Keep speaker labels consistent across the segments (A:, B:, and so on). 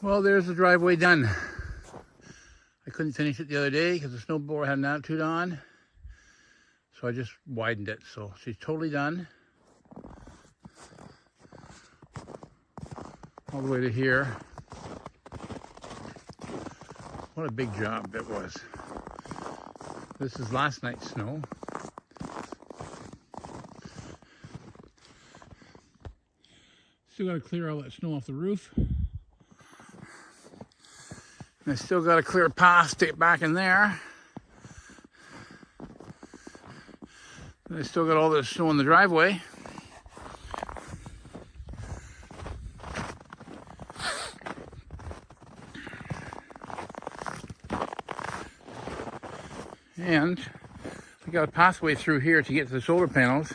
A: Well, there's the driveway done. I couldn't finish it the other day because the snowblower had an attitude on. So I just widened it. So she's totally done. All the way to here. What a big job it was. This is last night's snow. Still got to clear all that snow off the roof. And I still got to clear a path to get back in there. And I still got all the snow in the driveway. And I got a pathway through here to get to the solar panels.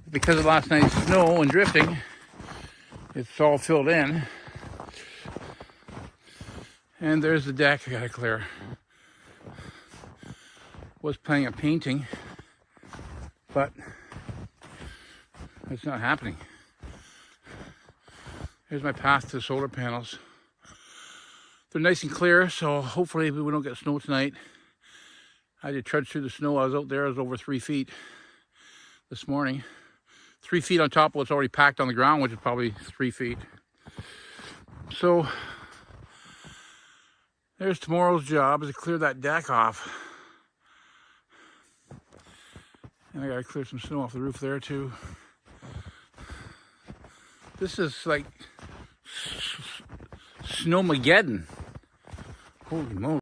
A: Because of last night's snow and drifting, it's all filled in. And there's the deck I gotta clear. Was planning on painting, but it's not happening. Here's my path to the solar panels. They're nice and clear, so hopefully we don't get snow tonight. I had to trudge through the snow. I was out there, I was over 3 feet this morning. 3 feet on top of what's already packed on the ground, which is probably 3 feet. So there's tomorrow's job, is to clear that deck off. And I gotta clear some snow off the roof there too. This is like Snowmageddon. Holy moly.